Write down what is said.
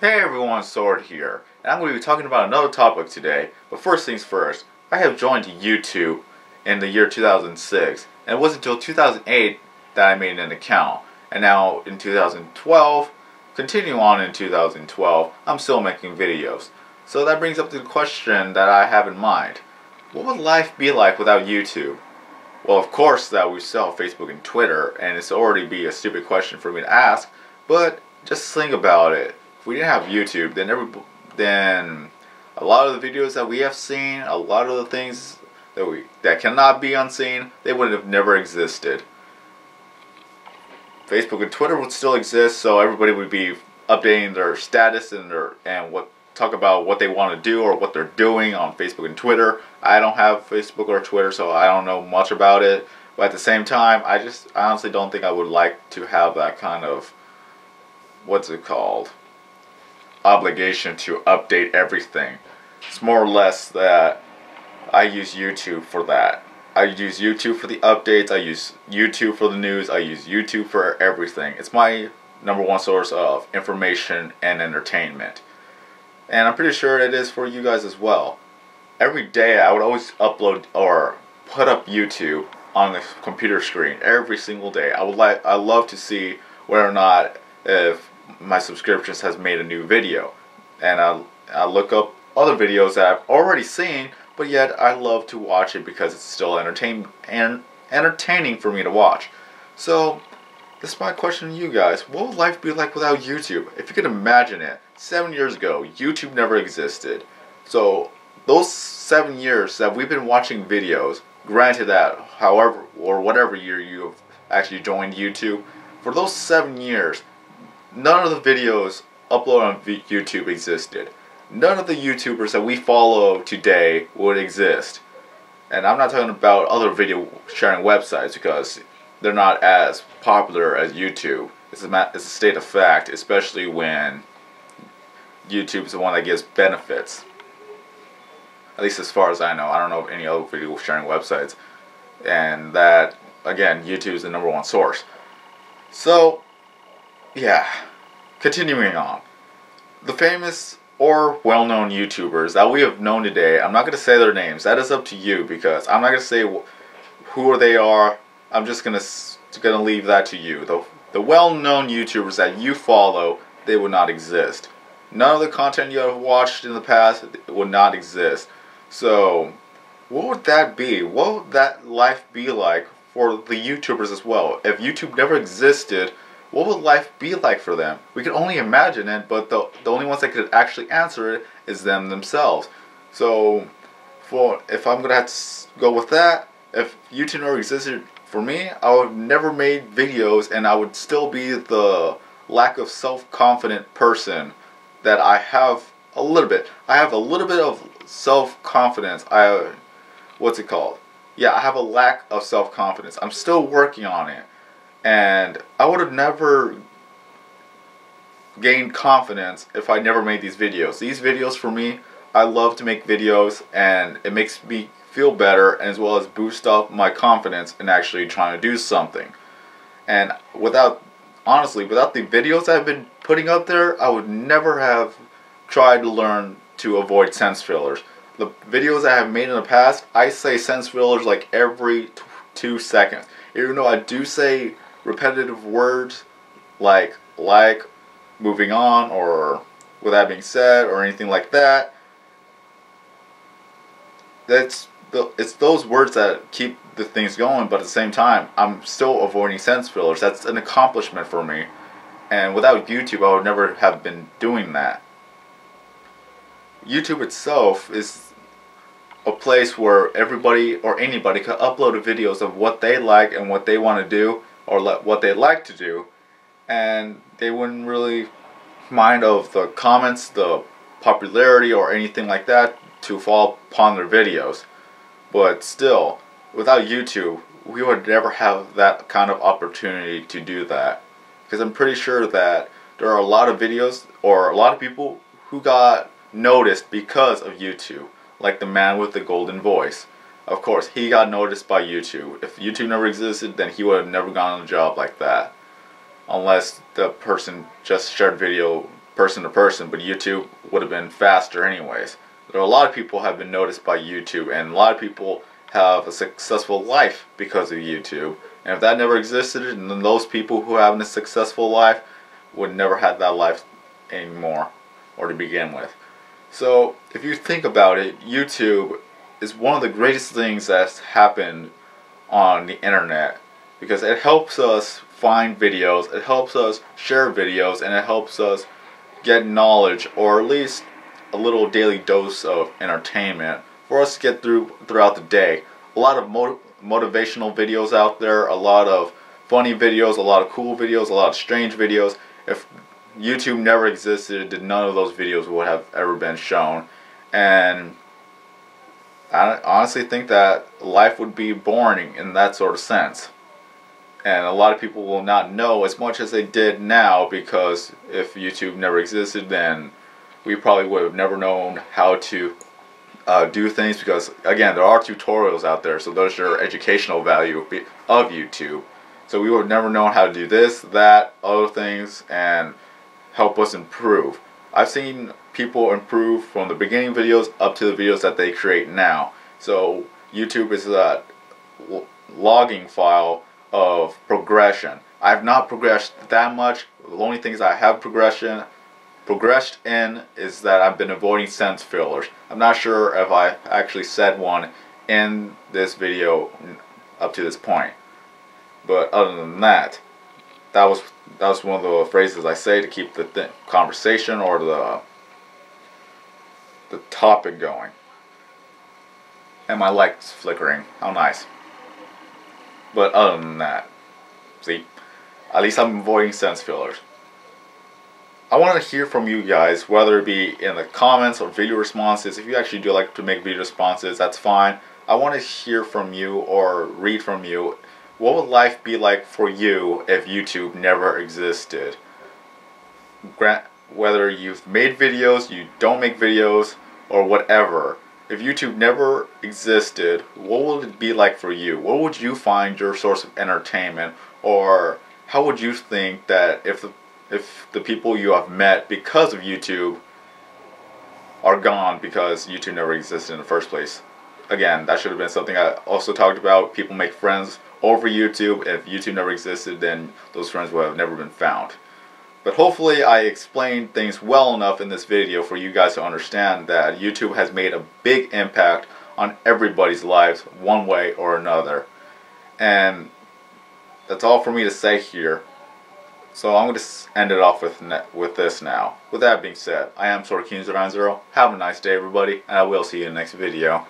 Hey everyone, Sword here, and I'm going to be talking about another topic today. But first things first, I have joined YouTube in the year 2006, and it wasn't until 2008 that I made an account. And now in 2012, continuing on in 2012, I'm still making videos. So that brings up the question that I have in mind. What would life be like without YouTube? Well, of course that we still have Facebook and Twitter, and it's already be a stupid question for me to ask, but just think about it. If we didn't have YouTube, then a lot of the videos that we have seen, a lot of the things that cannot be unseen, they would have never existed. Facebook and Twitter would still exist, so everybody would be updating their status and talk about what they want to do or what they're doing on Facebook and Twitter. I don't have Facebook or Twitter, so I don't know much about it. But at the same time, I honestly don't think I would like to have that kind of, what's it called, obligation to update everything. It's more or less that I use YouTube for that. I use YouTube for the updates, I use YouTube for the news, I use YouTube for everything. It's my number one source of information and entertainment. And I'm pretty sure it is for you guys as well. Every day I would always upload or put up YouTube on the computer screen every single day. I love to see whether or not if my subscriptions has made a new video, and I look up other videos that I've already seen, but yet I love to watch it because it's still entertaining for me to watch. So this is my question to you guys: what would life be like without YouTube? If you could imagine it, 7 years ago, YouTube never existed. So those 7 years that we've been watching videos, granted that however or whatever year you have actually joined YouTube, for those 7 years, none of the videos uploaded on YouTube existed. None of the YouTubers that we follow today would exist. And I'm not talking about other video sharing websites because they're not as popular as YouTube. It's a state of fact, especially when YouTube is the one that gives benefits. At least as far as I know. I don't know of any other video sharing websites. And that, again, YouTube is the number one source. So, yeah. Continuing on. The famous or well-known YouTubers that we have known today, I'm not going to say their names. That is up to you because I'm not going to say who they are. I'm just going to leave that to you. The well-known YouTubers that you follow, they would not exist. None of the content you have watched in the past would not exist. So, what would that be? What would that life be like for the YouTubers as well? If YouTube never existed, what would life be like for them? We can only imagine it, but the only ones that could actually answer it is them themselves. So, if I'm going to have to go with that, if YouTube never existed for me, I would have never made videos and I would still be the lack of self-confident person that I have a little bit. I have a little bit of self-confidence. What's it called? Yeah, I have a lack of self-confidence. I'm still working on it. And I would have never gained confidence if I never made these videos. These videos for me, I love to make videos and it makes me feel better as well as boost up my confidence in actually trying to do something. And honestly, without the videos I've been putting up there, I would never have tried to learn to avoid sense fillers. The videos I have made in the past, I say sense fillers like every 2 seconds. Even though I do say repetitive words like, moving on, or with that being said, or anything like that, it's those words that keep the things going, but at the same time, I'm still avoiding sense fillers. That's an accomplishment for me. And without YouTube, I would never have been doing that. YouTube itself is a place where everybody or anybody could upload videos of what they like and what they want to do, or what they like to do, and they wouldn't really mind of the comments, the popularity, or anything like that to fall upon their videos. But still, without YouTube, we would never have that kind of opportunity to do that. Because I'm pretty sure that there are a lot of videos or a lot of people who got noticed because of YouTube. Like the man with the golden voice. Of course, he got noticed by YouTube. If YouTube never existed, then he would have never gotten a job like that. Unless the person just shared video person to person, but YouTube would have been faster anyways. There are a lot of people have been noticed by YouTube, and a lot of people have a successful life because of YouTube. And if that never existed, then those people who have a successful life would never have that life anymore, or to begin with. So if you think about it, YouTube is one of the greatest things that's happened on the internet, because it helps us find videos, it helps us share videos, and it helps us get knowledge, or at least a little daily dose of entertainment for us to get throughout the day. A lot of motivational videos out there, a lot of funny videos, a lot of cool videos, a lot of strange videos. If YouTube never existed, then none of those videos would have ever been shown. And I honestly think that life would be boring in that sort of sense. And a lot of people will not know as much as they did now, because if YouTube never existed, then we probably would have never known how to do things, because again, there are tutorials out there, so there's your educational value of YouTube. So we would have never known how to do this, that, other things, and help us improve. I've seen people improve from the beginning videos up to the videos that they create now. So YouTube is a logging file of progression. I have not progressed that much. The only things I have progressed in is that I've been avoiding sentence fillers. I'm not sure if I actually said one in this video up to this point, but other than that, that was one of the phrases I say to keep the conversation or the topic going. And my light's flickering. How nice. But other than that, see, at least I'm avoiding sentence fillers. I want to hear from you guys, whether it be in the comments or video responses. If you actually do like to make video responses, that's fine. I want to hear from you or read from you. What would life be like for you if YouTube never existed? Whether you've made videos, you don't make videos, or whatever. If YouTube never existed, what would it be like for you? What would you find your source of entertainment? Or how would you think that if the people you have met because of YouTube are gone because YouTube never existed in the first place? Again, that should have been something I also talked about. People make friends over YouTube. If YouTube never existed, then those friends would have never been found. But hopefully I explained things well enough in this video for you guys to understand that YouTube has made a big impact on everybody's lives one way or another. And that's all for me to say here. So I'm going to end it off with this now. With that being said, I am Sorkin090. Have a nice day, everybody, and I will see you in the next video.